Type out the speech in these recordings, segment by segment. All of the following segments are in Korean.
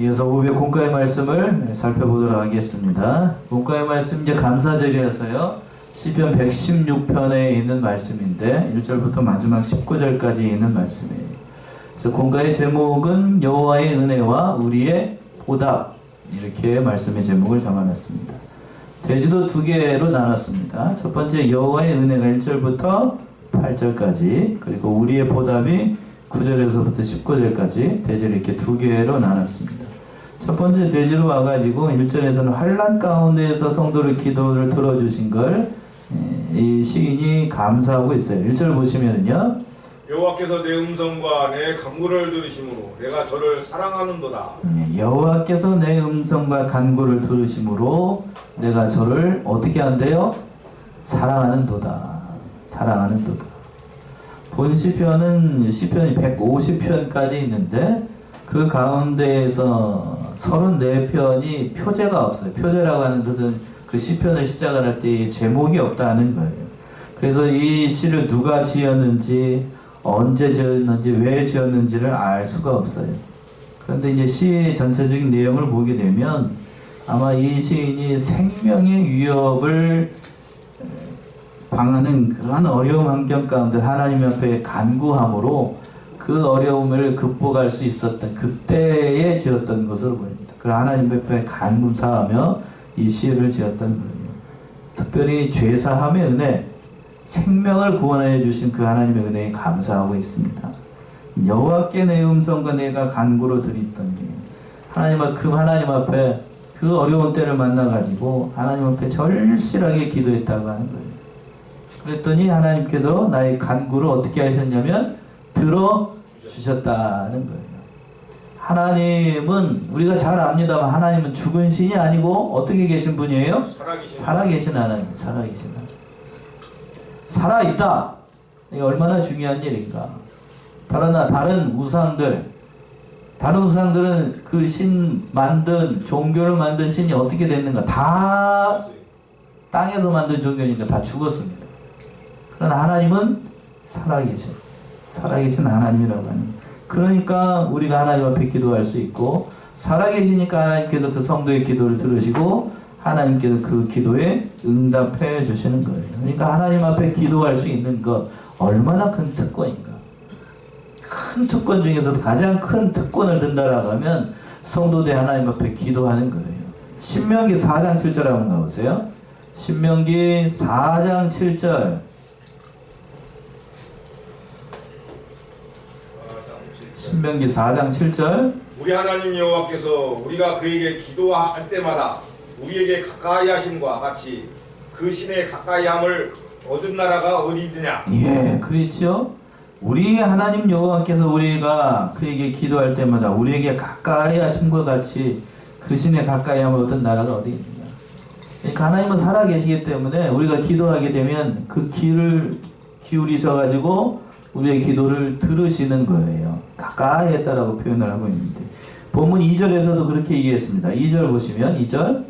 이어서 오후에 공과의 말씀을 살펴보도록 하겠습니다. 공과의 말씀 이제 감사절이라서요. 시편 116편에 있는 말씀인데 1절부터 마지막 19절까지 있는 말씀이에요. 그래서 공과의 제목은 여호와의 은혜와 우리의 보답, 이렇게 말씀의 제목을 정해놨습니다. 대지도 두 개로 나눴습니다. 첫 번째 여호와의 은혜가 1절부터 8절까지, 그리고 우리의 보답이 9절에서부터 19절까지 대지를 이렇게 두 개로 나눴습니다. 첫 번째 대지로 와가지고 1절에서는 환난 가운데에서 성도를 기도를 들어주신 걸 이 시인이 감사하고 있어요. 1절 보시면은요, 여호와께서 내 음성과 내 간구를 들으심으로 내가 저를 사랑하는도다. 여호와께서 내 음성과 간구를 들으심으로 내가 저를 어떻게 한대요? 사랑하는도다. 사랑하는도다. 본 시편은 시편이 150편까지 있는데 그 가운데에서 34편이 표제가 없어요. 표제라고 하는 것은 그 시편을 시작할 때 제목이 없다는 거예요. 그래서 이 시를 누가 지었는지, 언제 지었는지, 왜 지었는지를 알 수가 없어요. 그런데 이제 시의 전체적인 내용을 보게 되면 아마 이 시인이 생명의 위협을 방하는 그러한 어려운 환경 가운데 하나님 앞에 간구함으로 그 어려움을 극복할 수 있었던 그때에 지었던 것으로 보입니다. 그 하나님 앞에 간구사하며 이 시를 지었던 거예요. 특별히 죄사함의 은혜, 생명을 구원해 주신 그 하나님의 은혜에 감사하고 있습니다. 여호와께 내 음성과 내가 간구로 드렸더니, 하나님 앞에 그 어려운 때를 만나가지고 하나님 앞에 절실하게 기도했다고 하는 거예요. 그랬더니 하나님께서 나의 간구를 어떻게 하셨냐면 들어주셨다는 거예요. 하나님은 우리가 잘 압니다만 하나님은 죽은 신이 아니고 어떻게 계신 분이에요? 살아계신 하나님, 살아계신 하나님. 살아있다. 이게 얼마나 중요한 일인가. 다른 우상들은 그 신 만든, 종교를 만든 신이 어떻게 됐는가. 다 땅에서 만든 종교니까 다 죽었습니다. 그러나 하나님은 살아계신 하나님이라고 하는 거예요. 그러니까 우리가 하나님 앞에 기도할 수 있고, 살아계시니까 하나님께서 그 성도의 기도를 들으시고 하나님께서 그 기도에 응답해 주시는 거예요. 그러니까 하나님 앞에 기도할 수 있는 것, 얼마나 큰 특권인가. 큰 특권 중에서도 가장 큰 특권을 든다라고 하면 성도들 하나님 앞에 기도하는 거예요. 신명기 4장 7절 한번 가보세요. 신명기 4장 7절. 신명기 4장 7절. 우리 하나님 여호와께서 우리가 그에게 기도할 때마다 우리에게 가까이 하심과 같이 그 신의 가까이함을 얻은 나라가 어디있느냐. 예, 그렇죠. 우리 하나님 여호와께서 우리가 그에게 기도할 때마다 우리에게 가까이 하심과 같이 그 신의 가까이함을 얻은 나라가 어디 있느냐. 그러니까 하나님은 살아계시기 때문에 우리가 기도하게 되면 그 귀를 기울이셔가지고 우리의 기도를 들으시는 거예요. 가까이 했다라고 표현을 하고 있는데, 본문 2절에서도 그렇게 얘기했습니다. 2절 보시면 2절.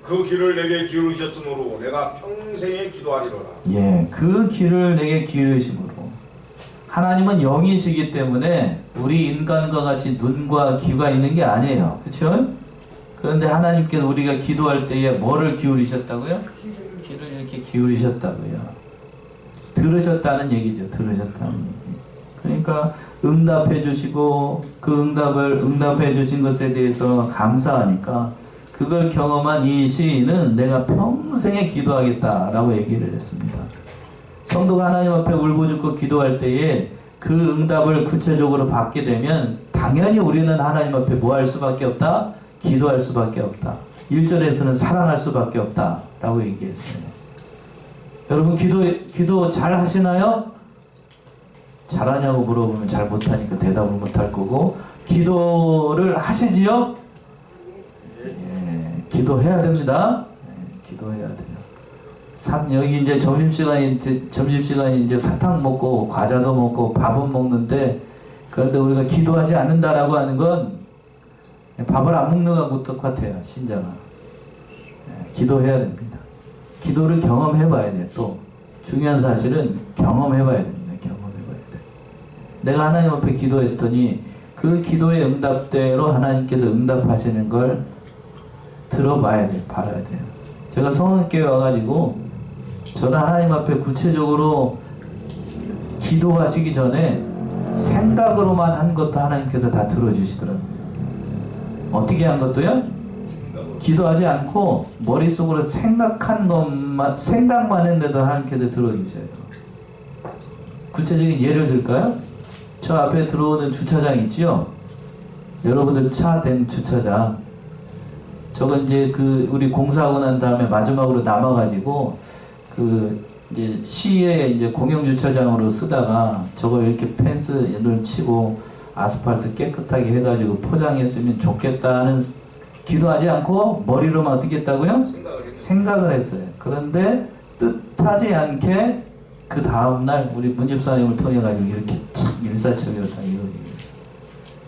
그 귀를 내게 기울이셨으므로 내가 평생에 기도하리로라. 예, 그 귀를 내게 기울이심으로. 하나님은 영이시기 때문에 우리 인간과 같이 눈과 귀가 있는 게 아니에요. 그렇죠? 그런데 하나님께서 우리가 기도할 때에 뭐를 기울이셨다고요? 귀를 이렇게 기울이셨다고요. 들으셨다는 얘기죠. 들으셨다는 얘기. 그러니까 응답해 주시고 그 응답해 주신 것에 대해서 감사하니까 그걸 경험한 이 시인은 내가 평생에 기도하겠다라고 얘기를 했습니다. 성도가 하나님 앞에 울부짖고 기도할 때에 그 응답을 구체적으로 받게 되면 당연히 우리는 하나님 앞에 뭐 할 수밖에 없다? 기도할 수밖에 없다. 1절에서는 사랑할 수밖에 없다라고 얘기했어요. 여러분 기도 잘 하시나요? 잘하냐고 물어보면 잘 못하니까 대답을 못할 거고, 기도를 하시지요? 예, 기도해야 됩니다. 예, 기도해야 돼요. 여기 이제 점심시간이 이제 사탕 먹고 과자도 먹고 밥은 먹는데, 그런데 우리가 기도하지 않는다라고 하는 건 밥을 안 먹는 거하고 똑같아요. 신자가. 예, 기도해야 됩니다. 기도를 경험해봐야 돼. 또 중요한 사실은 경험해봐야 됩니다. 경험해봐야 돼. 내가 하나님 앞에 기도했더니 그 그 기도의 응답대로 하나님께서 응답하시는 걸 들어봐야 돼요. 봐야 돼요. 제가 성원교회 와가지고 저는 하나님 앞에 구체적으로 기도하시기 전에 생각으로만 한 것도 하나님께서 다 들어주시더라고요. 어떻게 한 것도요? 기도하지 않고 머릿속으로 생각한 것만, 생각만 했는데도 하나님께서 들어주셔요. 구체적인 예를 들까요? 저 앞에 들어오는 주차장 있죠? 여러분들 차 된 주차장. 저건 이제 우리 공사하고 난 다음에 마지막으로 남아가지고 이제 시에 이제 공영주차장으로 쓰다가 저걸 이렇게 펜스를 치고 아스팔트 깨끗하게 해가지고 포장했으면 좋겠다는 기도하지 않고 머리로만 어떻게 했다고요? 생각을 했어요. 그런데 뜻하지 않게 그 다음날 우리 문집사님을 통해가지고 이렇게 착 일사천리로 다 이루어지게 됐어요.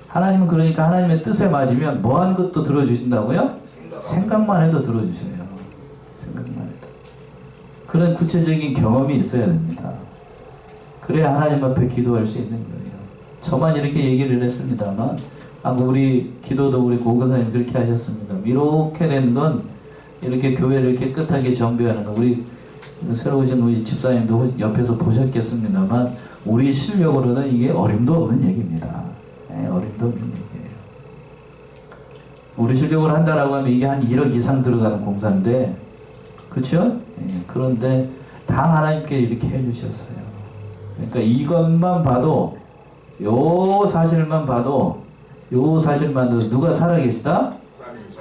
하나님은 그러니까 하나님의 뜻에 맞으면 뭐한 것도 들어주신다고요? 생각만 해도 들어주셔요. 생각만 해도. 그런 구체적인 경험이 있어야 됩니다. 그래야 하나님 앞에 기도할 수 있는 거예요. 저만 이렇게 얘기를 했습니다만 우리 기도도 우리 고근사님 그렇게 하셨습니다. 이렇게 된 건 이렇게 교회를 깨끗하게 정비하는 거 우리 새로 오신 우리 집사님도 옆에서 보셨겠습니다만 우리 실력으로는 이게 어림도 없는 얘기입니다. 네, 어림도 없는 얘기예요. 우리 실력으로 한다라고 하면 이게 한 1억 이상 들어가는 공사인데 그렇죠? 네, 그런데 다 하나님께 이렇게 해주셨어요. 그러니까 이것만 봐도 요 사실만 봐도 누가 살아계시다?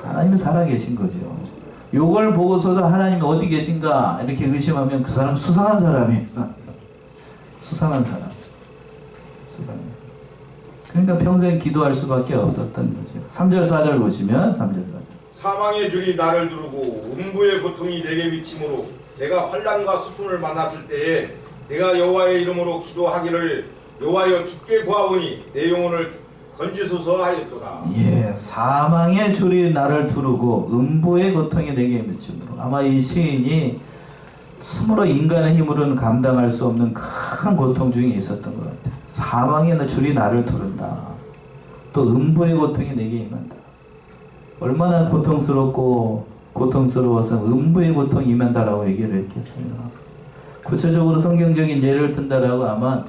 하나님이 살아계신 거죠. 요걸 보고서도 하나님이 어디 계신가 이렇게 의심하면 그 사람 수상한 사람이에요. 수상한 사람. 그러니까 평생 기도할 수밖에 없었던 거죠. 3절 4절 보시면 3절 4절. 사망의 줄이 나를 두르고 음부의 고통이 내게 미침으로 내가 환난과 수품을 만났을 때에 내가 여호와의 이름으로 기도하기를 여호와여 주께 구하오니 내 영혼을 건지소서 하였도다. 예, 사망의 줄이 나를 두르고 음부의 고통이 내게 미침으로. 아마 이 시인이 참으로 인간의 힘으로는 감당할 수 없는 큰 고통 중에 있었던 것 같아요. 사망의 줄이 나를 두른다. 또 음부의 고통이 내게 임한다. 얼마나 고통스러워서 음부의 고통이 임한다라고 얘기를 했겠어요. 구체적으로 성경적인 예를 든다라고 아마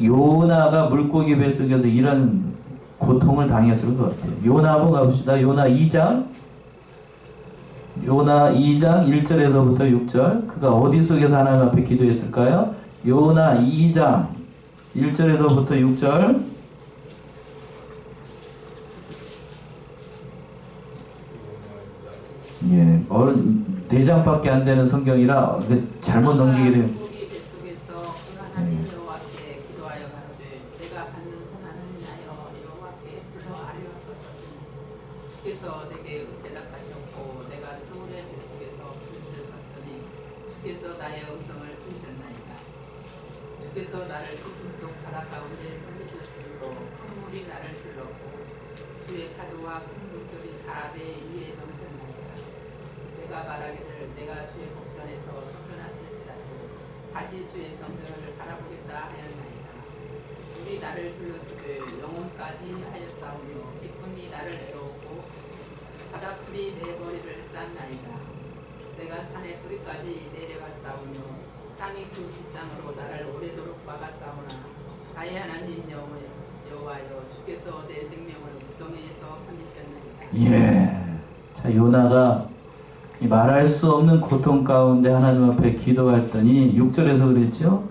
요나가 물고기 뱃속에서 이런 고통을 당했을 것 같아요. 요나 한번 가봅시다. 요나 2장 1절에서부터 6절. 그가 어디 속에서 하나님 앞에 기도했을까요? 요나 2장 1절에서부터 6절. 예, 4장밖에 안 되는 성경이라 잘못 넘기게 되면 주께서 내게 대답하셨고 내가 서울의 뱃속에서 부르셨더니 주께서 나의 음성을 들으셨나이다. 주께서 나를 깊은 속 바다 가운데 던지셨으므로 큰 물이 나를 흘렀고 주의 파도와 큰 물결이 다 내 위에 넘쳤나이다. 내가 말하기를 내가 주의 복전에서 쫓겨났을지라도 다시 주의 성전을 바라보겠다 하였나이다. 물이 나를 둘렀으되 영혼까지 하였사오며 기쁨이 나를 내려오고 바닷불이 내 머리를 쌌나이다. 내가 산의 뿌리까지 내려갔사오며 땅이 그 빗장으로 나를 오래도록 막았사오나 나의 하나님 여호와여 주께서 내 생명을 구덩이에서 건지셨나이다. 예. 자, 요나가 말할 수 없는 고통 가운데 하나님 앞에 기도했더니 6절에서 그랬죠.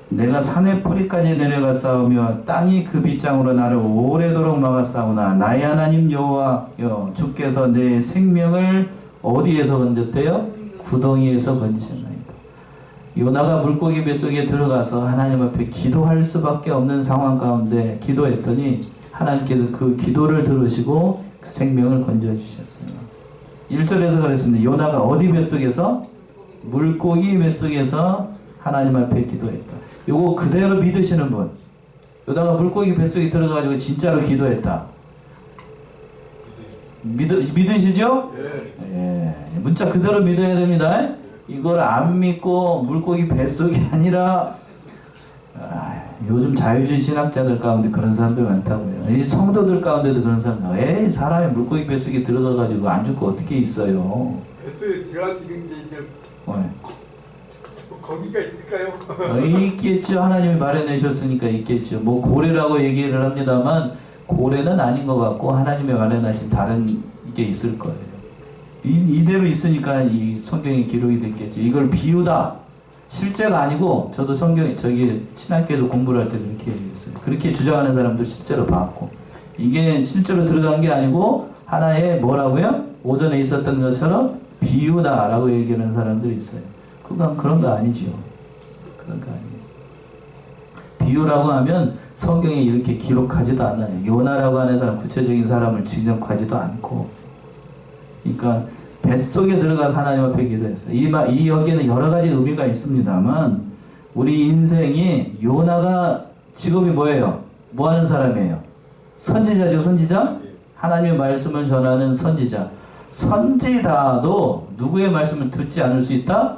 내가 산의 뿌리까지 내려갔사오며 땅이 그 빗장으로 나를 오래도록 막았사오나 나의 하나님 여호와여 주께서 내 생명을 어디에서 건졌대요? 구덩이에서 건지셨나이다. 요나가 물고기 뱃속에 들어가서 하나님 앞에 기도할 수밖에 없는 상황 가운데 기도했더니 하나님께서 그 기도를 들으시고 그 생명을 건져주셨어요. 1절에서 그랬습니다. 요나가 어디 뱃속에서? 물고기 뱃속에서 하나님 앞에 기도했다. 요거 그대로 믿으시는 분. 요나가 물고기 뱃속에 들어가가지고 진짜로 기도했다. 믿으시죠? 예. 문자 그대로 믿어야 됩니다. 이걸 안 믿고 물고기 뱃속이 아니라 요즘 자유주의 신학자들 가운데 그런 사람들 많다고요. 이 성도들 가운데도 그런 사람들. 에이, 사람이 물고기 뱃속에 들어가가지고 안 죽고 어떻게 있어요? 뱃속에 들어간 게 이제 거기가 있을까요? 있겠죠. 하나님이 마련하셨으니까 있겠죠. 뭐 고래라고 얘기를 합니다만 고래는 아닌 것 같고 하나님이 마련하신 다른 게 있을 거예요. 이대로 있으니까 이 성경에 기록이 됐겠죠. 이걸 비유다. 실제가 아니고 저도 저기 신학교에서 공부를 할 때 그렇게 얘기했어요. 그렇게 주장하는 사람들 실제로 봤고 이게 실제로 들어간 게 아니고 하나의 뭐라고요? 오전에 있었던 것처럼 비유다라고 얘기하는 사람들이 있어요. 그건 그런 거 아니죠. 그런 거 아니에요. 비유라고 하면 성경에 이렇게 기록하지도 않아요. 요나라고 하는 사람 구체적인 사람을 지적하지도 않고 그러니까 뱃속에 들어가서 하나님 앞에 기도했어요. 이 여기에는 여러 가지 의미가 있습니다만 우리 인생이 요나가 직업이 뭐예요? 뭐 하는 사람이에요? 선지자죠, 선지자? 하나님의 말씀을 전하는 선지자. 선지자도 누구의 말씀을 듣지 않을 수 있다?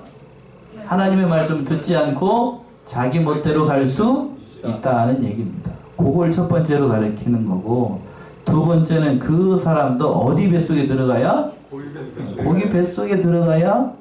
하나님의 말씀을 듣지 않고 자기 멋대로 갈 수 있다는 얘기입니다. 그걸 첫 번째로 가르치는 거고 두 번째는 그 사람도 어디 뱃속에 들어가야? 고기 뱃속에 들어가야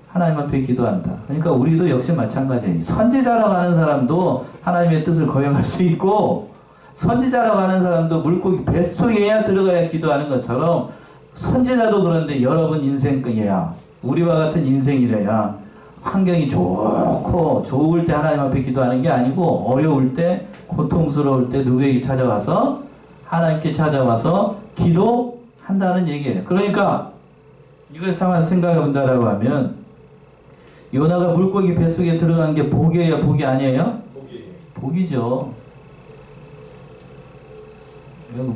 하나님 앞에 기도한다. 그러니까 우리도 역시 마찬가지예요. 선지자라고 하는 사람도 하나님의 뜻을 거역할 수 있고 선지자라고 하는 사람도 물고기 뱃속에야 들어가야 기도하는 것처럼 선지자도 그런데 여러분 인생이야. 우리와 같은 인생이래야 환경이 좋고 좋을 때 하나님 앞에 기도하는 게 아니고 어려울 때 고통스러울 때 누구에게 찾아와서 하나님께 찾아와서 기도한다는 얘기예요. 그러니까 이걸 상황 생각해 본다라고 하면 요나가 물고기 뱃속에 들어간 게 복이에요? 복이 아니에요? 복이죠.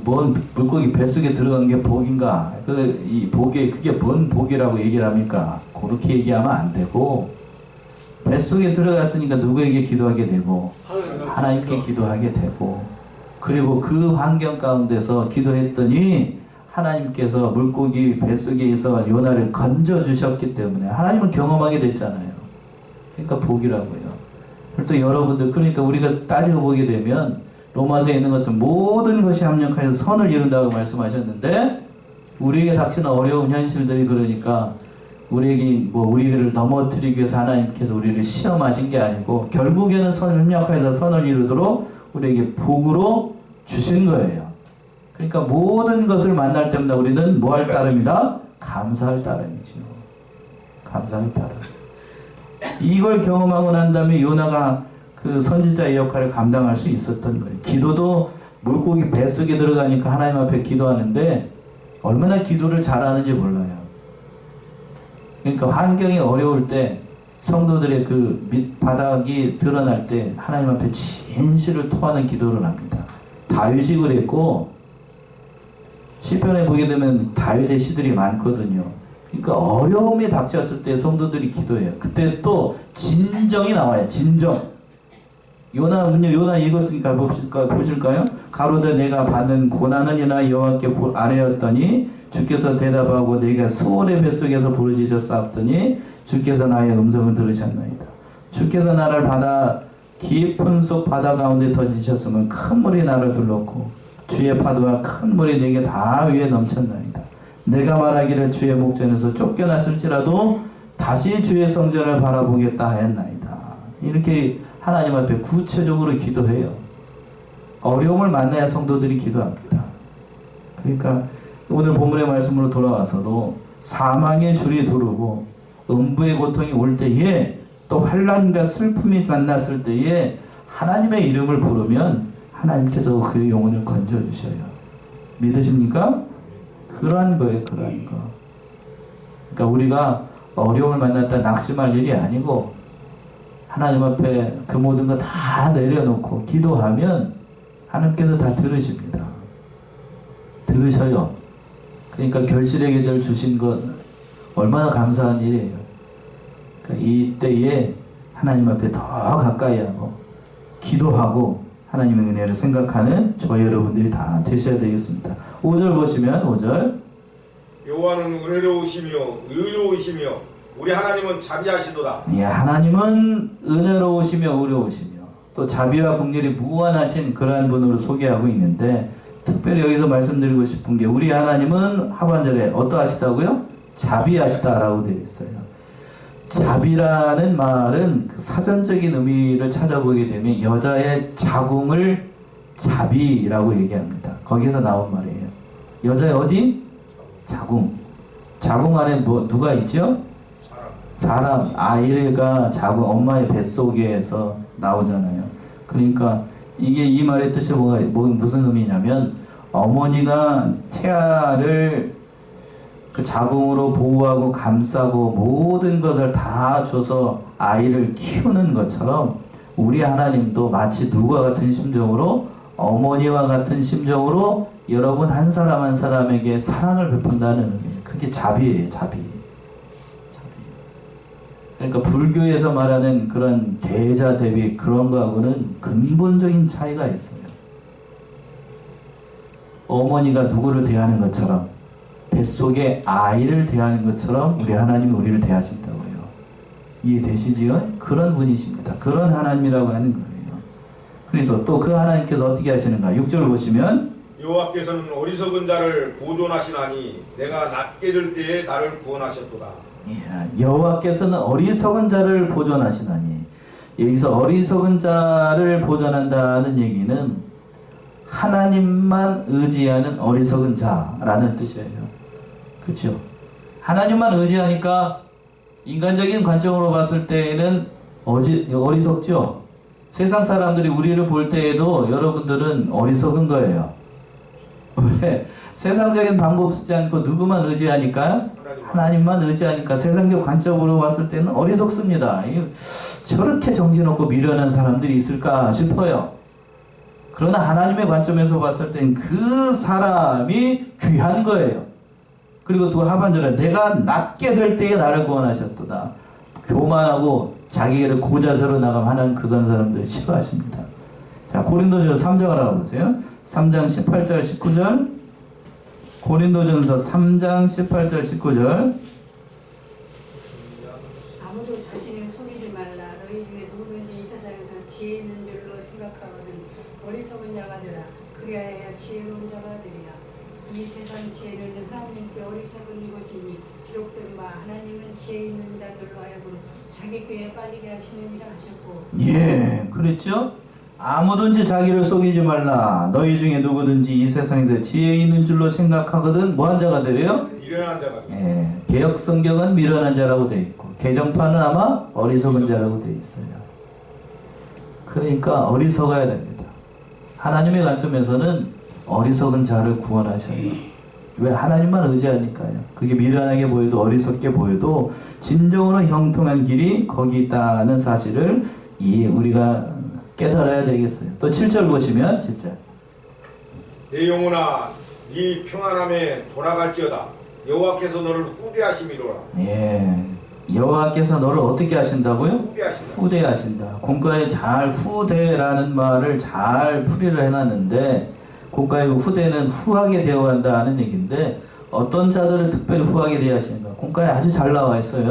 뭔 물고기 뱃속에 들어간 게 복인가? 이 복이 그게 뭔 복이라고 얘기를 합니까? 그렇게 얘기하면 안 되고 뱃속에 들어갔으니까 누구에게 기도하게 되고 하나님께 기도하게 되고 그리고 그 환경 가운데서 기도했더니 하나님께서 물고기 뱃속에서 요나를 건져주셨기 때문에 하나님은 경험하게 됐잖아요. 그러니까 복이라고요. 또 여러분들 그러니까 우리가 따지고 보게 되면 로마서에 있는 것처럼 모든 것이 합력하여서 선을 이룬다고 말씀하셨는데 우리에게 닥치는 어려운 현실들이 그러니까 우리에게 우리를 넘어뜨리기 위해서 하나님께서 우리를 시험하신 게 아니고 결국에는 협력하여서 선을 이루도록 우리에게 복으로 주신 거예요. 그러니까 모든 것을 만날 때마다 우리는 뭐 할 따름이다? 감사할 따름이죠. 감사할 따름. 이걸 경험하고 난 다음에 요나가 그 선지자의 역할을 감당할 수 있었던 거예요. 기도도 물고기 뱃속에 들어가니까 하나님 앞에 기도하는데 얼마나 기도를 잘하는지 몰라요. 그러니까 환경이 어려울 때 성도들의 그 밑바닥이 드러날 때 하나님 앞에 진실을 토하는 기도를 합니다. 다윗이 그랬고 시편에 보게 되면 다윗의 시들이 많거든요. 그러니까 어려움이 닥쳤을 때 성도들이 기도해요. 그때 또 진정이 나와요. 진정. 요나 읽었으니까 보실까요? 가로되 내가 받는 고난은 이나 여호와께 아뢰었더니 주께서 대답하고 내가 수월의 뱃속에서 부르짖었사옵더니 주께서 나의 음성을 들으셨나이다. 주께서 나를 깊은 속 바다 가운데 던지셨으면 큰 물이 나를 둘렀고 주의 파도와 큰 물이 내게 다 위에 넘쳤나이다. 내가 말하기를 주의 목전에서 쫓겨났을지라도 다시 주의 성전을 바라보겠다 하였나이다. 이렇게 하나님 앞에 구체적으로 기도해요. 어려움을 만나야 성도들이 기도합니다. 그러니까 오늘 본문의 말씀으로 돌아와서도 사망의 줄이 두르고 음부의 고통이 올 때에 또 환난과 슬픔이 만났을 때에 하나님의 이름을 부르면 하나님께서 그 영혼을 건져주셔요. 믿으십니까? 그러한 거예요. 그러한 거. 그러니까 우리가 어려움을 만났다 낙심할 일이 아니고 하나님 앞에 그 모든 거 다 내려놓고 기도하면 하나님께서 다 들으십니다. 들으셔요. 그러니까 결실의 계절 주신 건 얼마나 감사한 일이에요. 그러니까 이때에 하나님 앞에 더 가까이 하고 기도하고 하나님의 은혜를 생각하는 저희 여러분들이 다 되셔야 되겠습니다. 5절 보시면 5절 여호와는 은혜로우시며 의로우시며 우리 하나님은 자비하시도다. 예, 하나님은 은혜로우시며 의로우시며 또 자비와 긍휼이 무한하신 그러한 분으로 소개하고 있는데, 특별히 여기서 말씀드리고 싶은 게, 우리 하나님은 하반절에 어떠하시다고요? 자비하시다라고 되어 있어요. 자비라는 말은 그 사전적인 의미를 찾아보게 되면 여자의 자궁을 자비라고 얘기합니다. 거기서 나온 말이에요. 여자의 어디? 자궁. 자궁 안에 뭐 누가 있죠? 사람. 아이가 자궁, 엄마의 뱃속에서 나오잖아요. 그러니까 이게 이 말의 뜻이 무슨 의미냐면, 어머니가 태아를 그 자궁으로 보호하고 감싸고 모든 것을 다 줘서 아이를 키우는 것처럼, 우리 하나님도 마치 누구와 같은 심정으로, 어머니와 같은 심정으로 여러분 한 사람 한 사람에게 사랑을 베푼다는 의미예요. 그게 자비예요. 자비. 그러니까 불교에서 말하는 그런 대자 대비 그런 거하고는 근본적인 차이가 있어요. 어머니가 누구를 대하는 것처럼, 뱃속에 아이를 대하는 것처럼 우리 하나님이 우리를 대하신다고요. 이해되시지요? 그런 분이십니다. 그런 하나님이라고 하는 거예요. 그래서 또 그 하나님께서 어떻게 하시는가? 6절 보시면, 여호와께서는 어리석은 자를 보존하시나니 내가 낮게 될 때에 나를 구원하셨도다. 여호와께서는 어리석은 자를 보존하시나니, 여기서 어리석은 자를 보존한다는 얘기는 하나님만 의지하는 어리석은 자라는 뜻이에요. 그렇죠? 하나님만 의지하니까 인간적인 관점으로 봤을 때에는 어리석죠? 세상 사람들이 우리를 볼 때에도 여러분들은 어리석은 거예요. 왜? 세상적인 방법 쓰지 않고 누구만 의지하니까? 하나님만 의지하니까 세상적 관점으로 봤을 때는 어리석습니다. 저렇게 정신없고 미련한 사람들이 있을까 싶어요. 그러나 하나님의 관점에서 봤을 땐 그 사람이 귀한 거예요. 그리고 또 하반절에 내가 낮게 될 때에 나를 구원하셨도다. 교만하고 자기를 고자세로 나가면 하나님 그런 사람들 싫어하십니다. 자, 고린도전서 3장 알아보세요. 3장 18절 19절. 고린도전서 3장 18절 19절. 아무도 자신을 속이지 말라. 너희 중에 누구든지 이 세상에서 지혜 있는 줄로 생각하거든 어리석은 자가 되라. 그리하여 지혜로운 자가 되리라. 이 세상 지혜는 하나님께 어리석은 이것이니 기록된 바 하나님은 지혜 있는 자들로 하여금 자기 꾀에 빠지게 하시느니라 하셨고. 예, 그랬죠? 아무든지 자기를 속이지 말라. 너희 중에 누구든지 이 세상에서 지혜 있는 줄로 생각하거든 뭐한 자가 되래요? 미련한 자가. 예, 개역 성경은 미련한 자라고 되어 있고, 개정판은 아마 어리석은 자라고 되어 있어요. 그러니까 어리석어야 됩니다. 하나님의 관점에서는 어리석은 자를 구원하셔요. 왜? 하나님만 의지하니까요. 그게 미련하게 보여도 어리석게 보여도 진정으로 형통한 길이 거기 있다는 사실을 우리가 깨달아야 되겠어요. 또 7절 보시면 7절. 내 영혼아 네 평안함에 돌아갈지어다. 여호와께서 너를 후대하심이로라. 예, 여호와께서 너를 어떻게 하신다고요? 후대하신다. 후대하신다. 공과에 잘 후대라는 말을 잘 풀이를 해놨는데, 공과의 후대는 후하게 대우한다 하는 얘기인데, 어떤 자들을 특별히 후하게 대하시는가? 공과에 아주 잘 나와 있어요.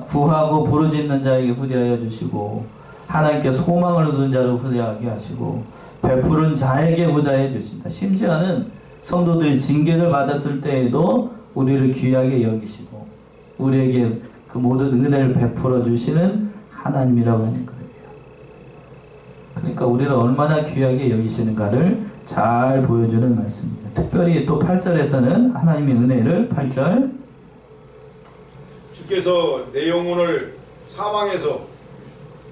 구하고 부르짖는 자에게 후대하여 주시고, 하나님께 소망을 두는 자를 후대하게 하시고, 베푸른 자에게 후대하여 주신다. 심지어는 성도들이 징계를 받았을 때에도 우리를 귀하게 여기시고 우리에게 그 모든 은혜를 베풀어 주시는 하나님이라고 하는 거예요. 그러니까 우리를 얼마나 귀하게 여기시는가를 잘 보여주는 말씀입니다. 특별히 또 8절에서는 하나님의 은혜를 8절 주께서 내 영혼을 사망에서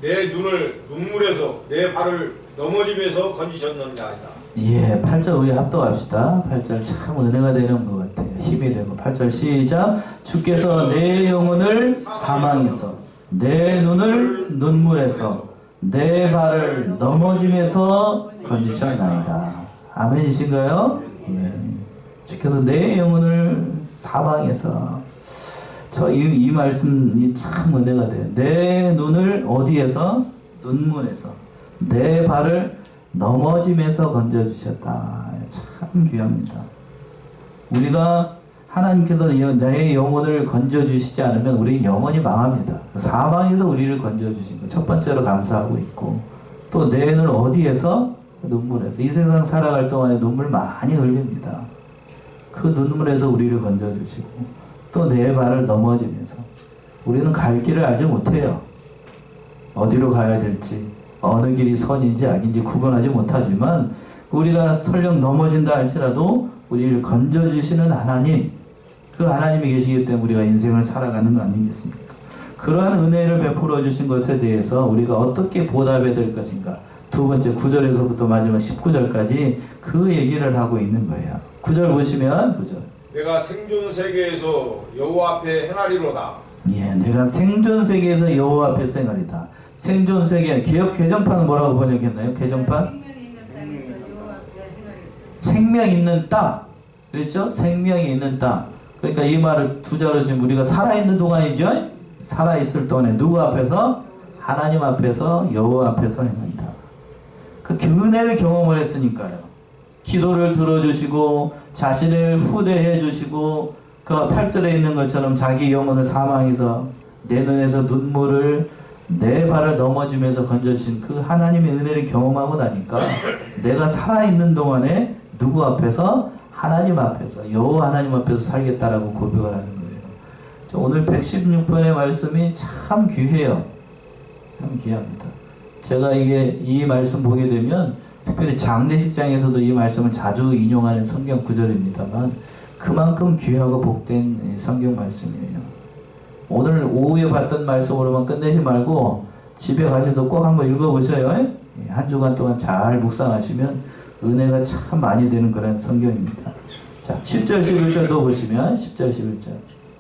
내 눈을 눈물에서 내 발을 넘어짐에서 건지셨느냐이다. 예, 8절 우리 합독합시다. 8절 참 은혜가 되는 것 같아요. 힘이 되고. 8절 시작. 주께서 내 영혼을 사망에서 내 눈을 눈물에서 내 발을 넘어짐에서 건지셨나이다. 아멘이신가요? 예. 주께서 내 영혼을 사망에서. 이 말씀이 참 은혜가 돼요. 내 눈을 어디에서? 눈물에서. 내 발을 넘어짐에서 건져주셨다. 참 귀합니다. 우리가 하나님께서 내 영혼을 건져주시지 않으면 우리 영혼이 망합니다. 사망에서 우리를 건져주신 거 첫 번째로 감사하고 있고, 또 내 눈을 어디에서? 눈물에서. 이 세상 살아갈 동안에 눈물 많이 흘립니다. 그 눈물에서 우리를 건져주시고, 또 내 발을 넘어지면서 우리는 갈 길을 알지 못해요. 어디로 가야 될지, 어느 길이 선인지 악인지 구분하지 못하지만, 우리가 설령 넘어진다 할지라도 우리를 건져주시는 하나님, 그 하나님이 계시기 때문에 우리가 인생을 살아가는 거 아니겠습니까? 그러한 은혜를 베풀어 주신 것에 대해서 우리가 어떻게 보답해야 될 것인가? 두 번째 9절에서부터 마지막 19절까지 그 얘기를 하고 있는 거예요. 9절 보시면 9절. 내가 생존 세계에서 여호와 앞에 행하리로다. 예, 내가 생존 세계에서 여호와 앞에 행하리다. 생존 세계, 개역 개정판은 뭐라고 번역했나요? 개정판? 생명이 있는 땅에서 여호와 앞에 행하리로다. 생명 있는 땅. 그랬죠? 생명이 있는 땅. 그러니까 이 말을 두 자로 지금 우리가 살아있는 동안이죠? 살아있을 동안에 누구 앞에서? 하나님 앞에서, 여호와 앞에서 행한다. 그 은혜를 경험을 했으니까요. 기도를 들어주시고 자신을 후대해 주시고, 그 8절에 있는 것처럼 자기 영혼을 사망해서 내 눈에서 눈물을 내 발을 넘어지면서 건져주신 그 하나님의 은혜를 경험하고 나니까 내가 살아있는 동안에 누구 앞에서? 하나님 앞에서, 여호와 하나님 앞에서 살겠다라고 고백을 하는 거예요. 오늘 116편의 말씀이 참 귀해요. 참 귀합니다. 제가 이 말씀 보게 되면 특별히 장례식장에서도 이 말씀을 자주 인용하는 성경 구절입니다만 그만큼 귀하고 복된 성경 말씀이에요. 오늘 오후에 봤던 말씀으로만 끝내지 말고 집에 가셔도 꼭 한번 읽어보셔요. 한 주간 동안 잘 묵상하시면 은혜가 참 많이 되는 그런 성경입니다. 자, 10절 11절도 보시면 10절 11절.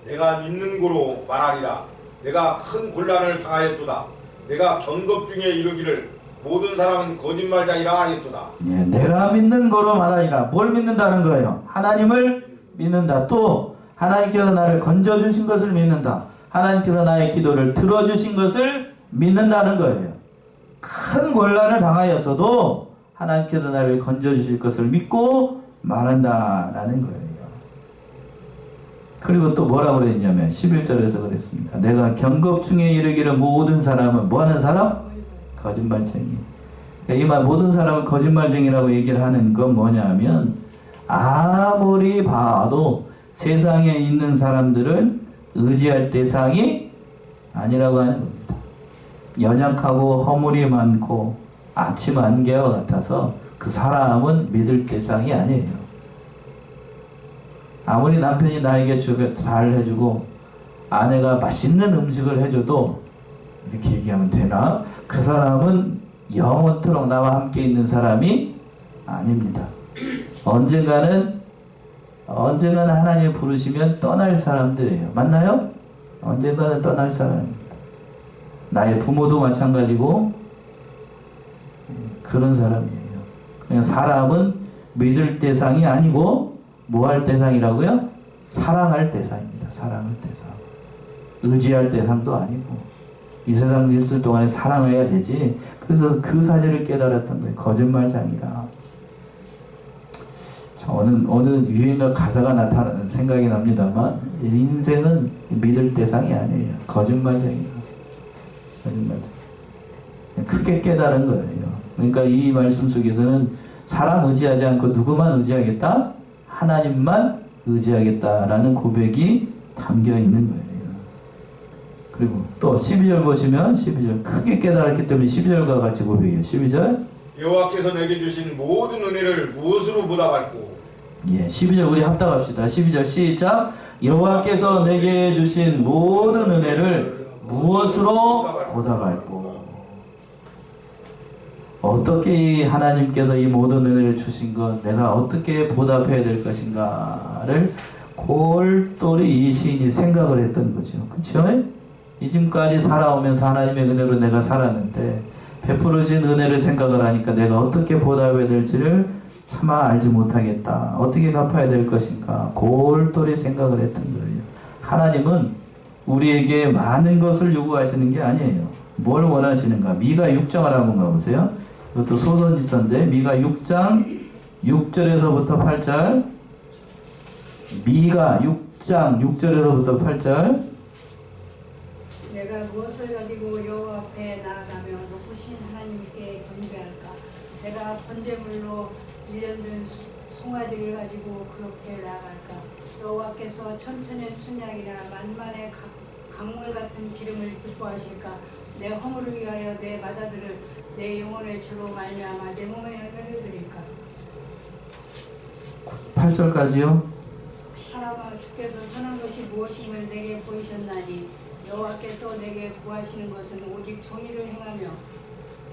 내가 믿는 고로 말하리라. 내가 큰 곤란을 당하였도다. 내가 경급 중에 이르기를 모든 사람은 거짓말자이라 하였도다. 예, 내가 믿는 거로 말하리라. 뭘 믿는다는 거예요? 하나님을 믿는다. 또 하나님께서 나를 건져주신 것을 믿는다. 하나님께서 나의 기도를 들어주신 것을 믿는다는 거예요. 큰 곤란을 당하였어도 하나님께서 나를 건져주실 것을 믿고 말한다라는 거예요. 그리고 또 뭐라고 그랬냐면 11절에서 그랬습니다. 내가 경겁중에 이르기를 모든 사람은 뭐하는 사람? 거짓말쟁이. 이 말 모든 사람은 거짓말쟁이라고 얘기를 하는 건 뭐냐면 아무리 봐도 세상에 있는 사람들을 의지할 대상이 아니라고 하는 겁니다. 연약하고 허물이 많고 아침 안개와 같아서 그 사람은 믿을 대상이 아니에요. 아무리 남편이 나에게 잘 해주고 아내가 맛있는 음식을 해줘도 이렇게 얘기하면 되나? 그 사람은 영원토록 나와 함께 있는 사람이 아닙니다. 언젠가는 하나님 부르시면 떠날 사람들이에요. 맞나요? 언젠가는 떠날 사람입니다. 나의 부모도 마찬가지고 그런 사람이에요. 그냥 사람은 믿을 대상이 아니고 뭐 할 대상이라고요? 사랑할 대상입니다. 사랑할 대상. 의지할 대상도 아니고 이 세상 있을 동안에 사랑해야 되지. 그래서 그 사실을 깨달았던 거예요. 거짓말장이라. 자, 어느 유행어 가사가 나타나는 생각이 납니다만 인생은 믿을 대상이 아니에요. 거짓말장이라. 거짓말장. 크게 깨달은 거예요. 그러니까 이 말씀 속에서는 사람 의지하지 않고 누구만 의지하겠다? 하나님만 의지하겠다라는 고백이 담겨 있는 거예요. 그리고 또 12절 보시면 12절 크게 깨달았기 때문에 12절과 같이 고백해요. 12절 여호와께서 내게 주신 모든 은혜를 무엇으로 보답할꼬? 예, 12절 우리 합답합시다. 12절 시작. 여호와께서 내게 주신 모든 은혜를 무엇으로 보답할꼬? 어떻게 이 하나님께서 이 모든 은혜를 주신 것 내가 어떻게 보답해야 될 것인가를 골똘히 이 시인이 생각을 했던 거죠. 그렇죠? 이쯤까지 살아오면서 하나님의 은혜로 내가 살았는데 베풀어진 은혜를 생각을 하니까 내가 어떻게 보답해야 될지를 차마 알지 못하겠다. 어떻게 갚아야 될 것인가 골똘히 생각을 했던 거예요. 하나님은 우리에게 많은 것을 요구하시는 게 아니에요. 뭘 원하시는가? 미가 6장을 한번 가보세요. 이것도 소선지서인데 미가 6장 6절에서부터 8절 미가 6 10장 6절에서부터 8절. 내가 무엇을 가지고 여호와 앞에 나아가며 높으신 하나님께 경배할까? 내가 번제물로 1년 된 송아지를 가지고 그렇게 나아갈까? 여호와께서 천천의 순양이나 만만의 강물 같은 기름을 기뻐하실까? 내 허물을 위하여 내 마다들을 내 영혼의 주로 말미암아 내 몸의 열매를 드릴까? 8절까지요. 사람아, 주께서 선한 것이 무엇임을 내게 보이셨나니 여호와께서 내게 구하시는 것은 오직 정의를 행하며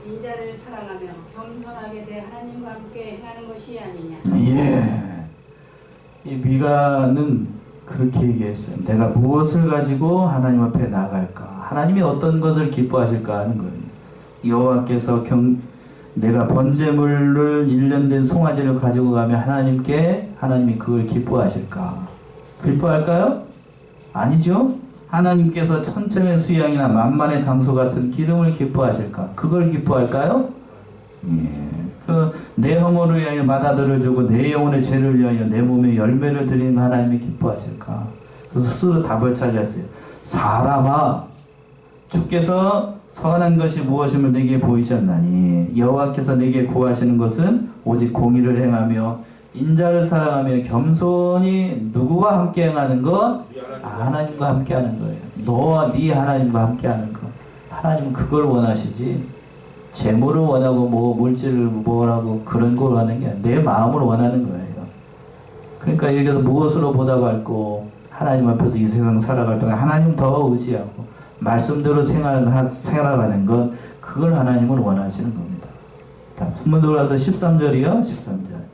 인자를 사랑하며 겸손하게 내 하나님과 함께 행하는 것이 아니냐. 예. 이 미가는 그렇게 얘기했어요. 내가 무엇을 가지고 하나님 앞에 나갈까? 하나님이 어떤 것을 기뻐하실까 하는 거예요. 여호와께서 내가 번제물을 1년 된 송아지를 가지고 가면 하나님이 그걸 기뻐하실까? 기뻐할까요? 아니죠. 하나님께서 천천의 수양이나 만만의 강수 같은 기름을 기뻐하실까? 그걸 기뻐할까요? 예. 내 허물을 위하여 마다들을 주고 내 영혼의 죄를 위하여 내 몸에 열매를 드리는 하나님이 기뻐하실까? 그래서 스스로 답을 찾았어요. 사람아, 주께서 선한 것이 무엇임을 내게 보이셨나니 여호와께서 내게 구하시는 것은 오직 공의를 행하며 인자를 사랑하며 겸손히 누구와 함께 행하는 것? 하나님과 함께 하는 거예요. 너와 네 하나님과 함께 하는 것. 하나님은 그걸 원하시지 재물을 원하고 뭐 물질을 뭐라고 그런 걸 원하는 게 아니라 내 마음을 원하는 거예요. 그러니까 여기서 무엇으로 보답할고 하나님 앞에서 이 세상 살아갈 동안 하나님 더 의지하고 말씀대로 생활하는 것, 그걸 하나님은 원하시는 겁니다. 다음 본문 들어와서 13절이요. 13절.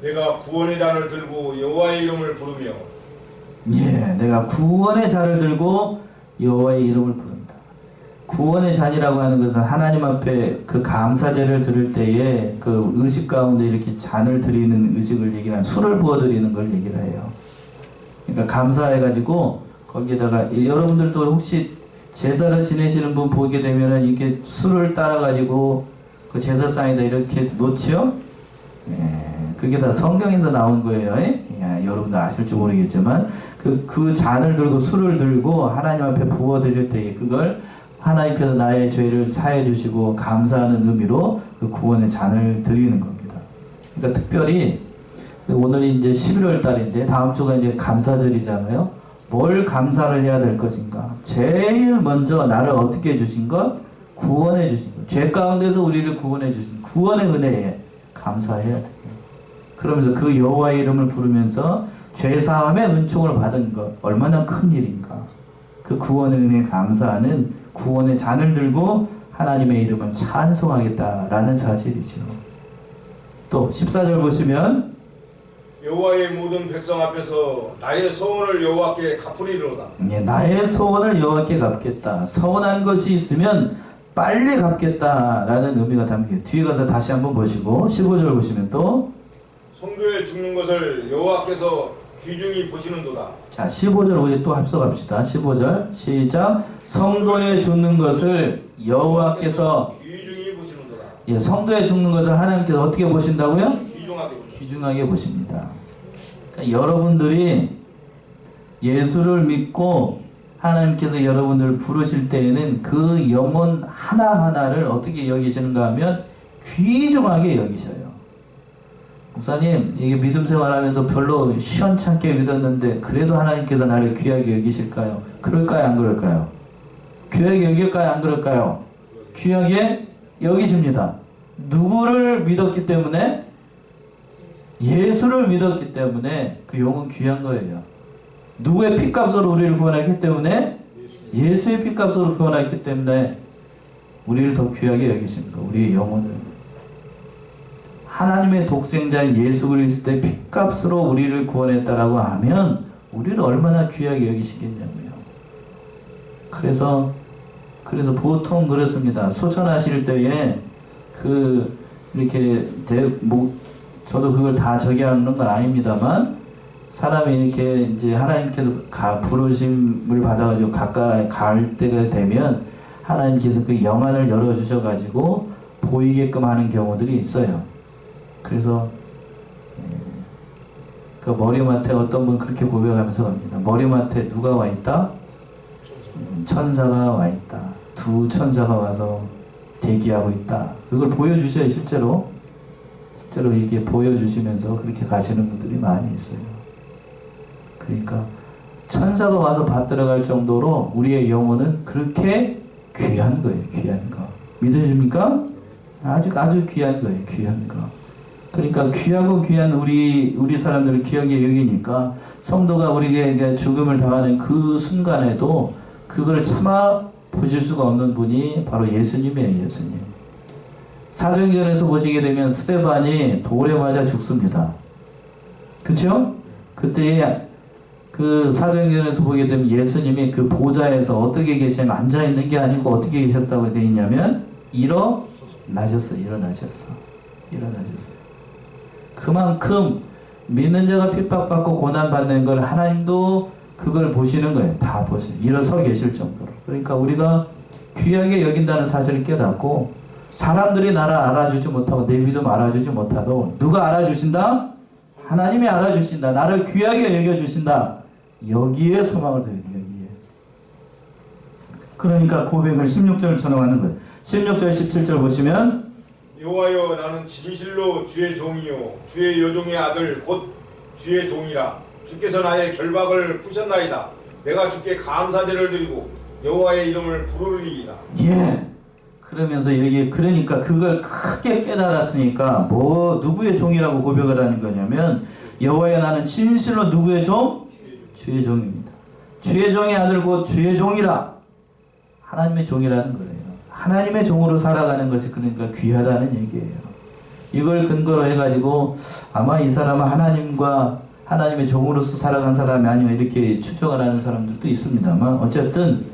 내가 구원의 잔을 들고 여호와의 이름을 부르며 예, 내가 구원의 잔을 들고 여호와의 이름을 부른다. 구원의 잔이라고 하는 것은 하나님 앞에 그 감사제를 드릴 때에 그 의식 가운데 이렇게 잔을 드리는 의식을 얘기하는 술을 부어 드리는 걸 얘기를 해요. 그러니까 감사해가지고 거기에다가 여러분들도 혹시 제사를 지내시는 분 보게 되면은 이렇게 술을 따라가지고 그 제사상에다 이렇게 놓지요? 예, 그게 다 성경에서 나온 거예요. 예, 여러분도 아실지 모르겠지만 그 잔을 들고 술을 들고 하나님 앞에 부어드릴 때에 그걸 하나님께서 나의 죄를 사해 주시고 감사하는 의미로 그 구원의 잔을 드리는 겁니다. 그러니까 특별히 오늘이 이제 11월 달인데 다음 주가 이제 감사절이잖아요. 뭘 감사를 해야 될 것인가? 제일 먼저 나를 어떻게 해주신 것? 구원해 주신 것. 죄 가운데서 우리를 구원해 주신 구원의 은혜에 감사해야 돼요. 그러면서 그 여호와의 이름을 부르면서 죄사함의 은총을 받은 것 얼마나 큰 일인가. 그 구원의 은혜에 감사하는 구원의 잔을 들고 하나님의 이름을 찬송하겠다라는 사실이죠. 또 14절 보시면 여호와의 모든 백성 앞에서 나의 소원을 여호와께 갚으리로다. 예, 나의 소원을 여호와께 갚겠다. 서운한 것이 있으면 빨리 갚겠다라는 의미가 담겨요. 뒤에 가서 다시 한번 보시고 15절 보시면 또 성도에 죽는 것을 여호와께서 귀중히 보시는도다. 자 15절 우리 또 합석합시다. 15절 시작. 성도에 죽는 것을 여호와께서 귀중히 보시는도다. 예, 성도에 죽는 것을 하나님께서 어떻게 보신다고요? 귀중하게 보시는도다. 귀중하게 보십니다. 그러니까 여러분들이 예수를 믿고 하나님께서 여러분들을 부르실 때에는 그 영혼 하나하나를 어떻게 여기시는가 하면 귀중하게 여기셔요. 목사님, 이게 믿음 생활하면서 별로 시원찮게 믿었는데 그래도 하나님께서 나를 귀하게 여기실까요? 그럴까요? 안 그럴까요? 귀하게 여길까요? 안 그럴까요? 귀하게 여기십니다. 누구를 믿었기 때문에? 예수를 믿었기 때문에 그 영은 귀한 거예요. 누구의 피값으로 우리를 구원했기 때문에? 예수의 피값으로 구원했기 때문에 우리를 더 귀하게 여기십니다. 우리의 영혼을. 하나님의 독생자인 예수 그리스도의 피값으로 우리를 구원했다라고 하면 우리를 얼마나 귀하게 여기시겠냐고요. 그래서 보통 그렇습니다. 소천하실 때에 저도 그걸 다 저기하는 건 아닙니다만 사람이 이렇게 이제 하나님께서 부르심을 받아가지고 가까이 갈 때가 되면 하나님께서 그 영안을 열어주셔가지고 보이게끔 하는 경우들이 있어요. 그래서 그 머리맡에 어떤 분 그렇게 고백하면서 갑니다. 머리맡에 누가 와 있다? 천사가 와 있다. 두 천사가 와서 대기하고 있다. 그걸 보여주셔요. 실제로 이게 보여주시면서 그렇게 가시는 분들이 많이 있어요. 그러니까 천사가 와서 받들어갈 정도로 우리의 영혼은 그렇게 귀한 거예요. 귀한 거. 믿으십니까? 아주 귀한 거예요. 귀한 거. 그러니까 귀하고 귀한 우리 사람들을 귀하게 여기니까 성도가 우리에게 죽음을 당하는 그 순간에도 그걸 참아 보실 수가 없는 분이 바로 예수님이에요. 예수님. 사도행전에서 보시게 되면 스데반이 돌에 맞아 죽습니다. 그렇죠? 그때 그 사도행전에서 보게 되면 예수님이 그 보좌에서 어떻게 계시냐면 앉아 있는 게 아니고 어떻게 계셨다고 되어 있냐면 일어나셨어요. 그만큼 믿는 자가 핍박받고 고난받는 걸 하나님도 그걸 보시는 거예요. 다 보시는. 일어서 계실 정도로. 그러니까 우리가 귀하게 여긴다는 사실을 깨닫고 사람들이 나를 알아주지 못하고 내 믿음 알아주지 못하도 누가 알아주신다? 하나님이 알아주신다. 나를 귀하게 여겨주신다. 여기에 소망을 둬요. 여기에. 그러니까 고백을 16절을 전하는 거예요. 16절 17절 보시면 여호와여 나는 진실로 주의 종이요 주의 여종의 아들 곧 주의 종이라 주께서 나의 결박을 푸셨나이다. 내가 주께 감사제를 드리고 여호와의 이름을 부르리이다. 예. 그러면서 여기 그러니까 그걸 크게 깨달았으니까 뭐 누구의 종이라고 고백을 하는 거냐면 여호와여 나는 진실로 누구의 종? 주의 종입니다. 주의 종의 아들 곧 주의 종이라. 하나님의 종이라는 거예요. 하나님의 종으로 살아가는 것이 그러니까 귀하다는 얘기예요. 이걸 근거로 해가지고 아마 이 사람은 하나님과 하나님의 종으로서 살아간 사람이 아니면 이렇게 추정을 하는 사람들도 있습니다만 어쨌든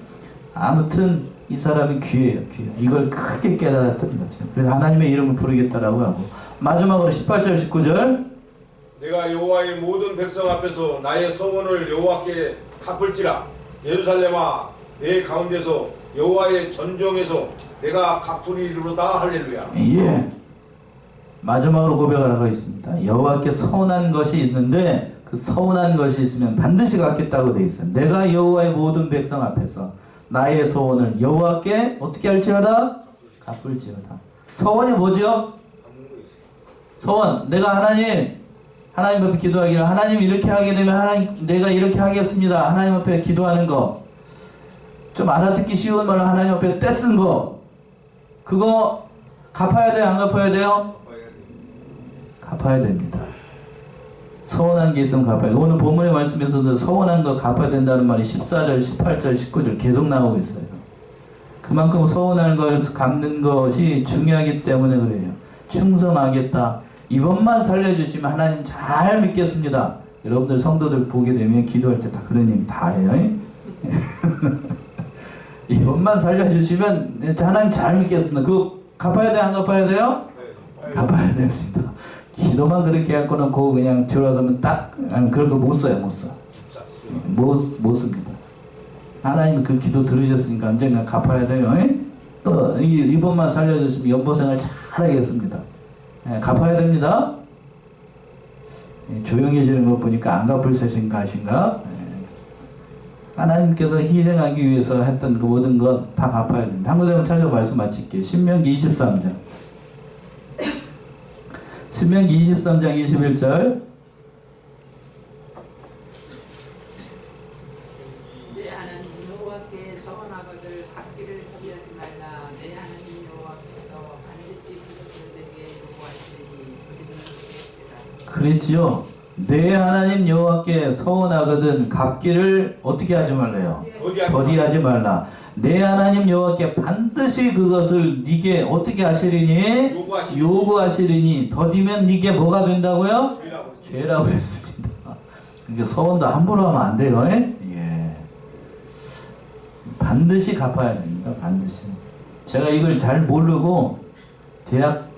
아무튼 이 사람이 귀해요. 이걸 크게 깨달았던 거죠. 그래서 하나님의 이름을 부르겠다라고 하고 마지막으로 18절 19절 내가 여호와의 모든 백성 앞에서 나의 서원을 여호와께 갚을지라. 예루살렘아 내 가운데서 여호와의 전정에서 내가 갚으리로다. 할렐루야. 예. 마지막으로 고백을 하고 있습니다. 여호와께 서운한 것이 있는데 그 서운한 것이 있으면 반드시 갚겠다고 되어 있어요. 내가 여호와의 모든 백성 앞에서 나의 소원을 여호와께 어떻게 할지어다? 갚을지어다. 서원이 뭐죠? 서원. 내가 하나님 앞에 기도하기를 하나님 이렇게 하게 되면 하나님 내가 이렇게 하겠습니다. 하나님 앞에 기도하는 거. 좀 알아듣기 쉬운 말로 하나님 앞에 떼쓴 거. 그거 갚아야 돼요? 안 갚아야 돼요? 갚아야 됩니다. 서운한 게 있으면 갚아야 돼요. 오늘 본문의 말씀에서도 서운한 거 갚아야 된다는 말이 14절, 18절, 19절 계속 나오고 있어요. 그만큼 서운한 걸 갚는 것이 중요하기 때문에 그래요. 충성하겠다. 이번만 살려주시면 하나님 잘 믿겠습니다. 여러분들 성도들 보게 되면 기도할 때 다 그런 얘기 다 해요. 이번만 살려주시면 하나님 잘 믿겠습니다. 그거 갚아야 돼요? 안 갚아야 돼요? 갚아야 됩니다. 기도만 그렇게 해갖고는 그거 그냥 들어가면 딱 그래도 못 써요. 못 씁니다. 하나님은 그 기도 들으셨으니까 언젠가 갚아야 돼요. 또 이번만 살려주시면 연보생활 잘 하겠습니다. 갚아야 됩니다. 조용해지는 것 보니까 안 갚을 생각하신가? 하나님께서 희생하기 위해서 했던 그 모든 것 다 갚아야 됩니다. 한 군데만 찾아 말씀 마칠게요. 신명기 23장. 신명기 23장 21절. 내 하나님 여호와께 서원하거늘 갚기를 허비하지 말라. 내 하나님 여호와께서 반드시 그것을 내게 요구하시리니 우리는 그랬더라. 그랬지요. 내 하나님 여호와께 서원하거든 갚기를 어떻게 하지 말래요? 더디하지 말라. 내 하나님 여호와께 반드시 그것을 네게 어떻게 하시리니? 요구하시리니. 더디면 네게 뭐가 된다고요? 죄라고 했습니다. 그러니까 서원도 함부로 하면 안 돼요. 예. 반드시 갚아야 됩니다. 반드시. 제가 이걸 잘 모르고 대학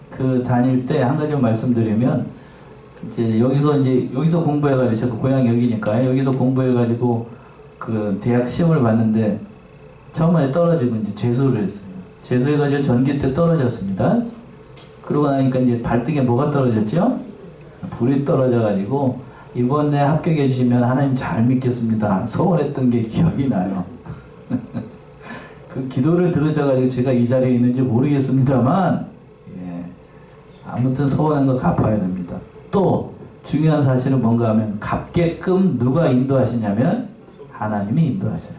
다닐 때 한 가지 말씀드리면 여기서 공부해가지고 제가 고향이 여기니까요. 여기서 공부해가지고 그 대학 시험을 봤는데 처음에 떨어지고 이제 재수를 했어요. 재수해가지고 전기 때 떨어졌습니다. 그러고 나니까 이제 발등에 뭐가 떨어졌죠? 불이 떨어져가지고 이번에 합격해 주시면 하나님 잘 믿겠습니다. 서운했던 게 기억이 나요. 그 기도를 들으셔가지고 제가 이 자리에 있는지 모르겠습니다만, 예, 아무튼 서운한 거 갚아야 됩니다. 또 중요한 사실은 뭔가 하면 갚게끔 누가 인도하시냐면 하나님이 인도하셔요.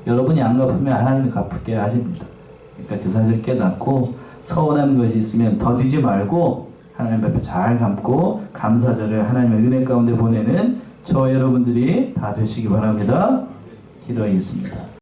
여러분이 안 갚으면 하나님이 갚게 하십니다. 그러니까 그 사실 깨닫고 서운한 것이 있으면 더디지 말고 하나님 앞에 잘 감고 감사절을 하나님의 은혜 가운데 보내는 저 여러분들이 다 되시기 바랍니다. 기도하겠습니다.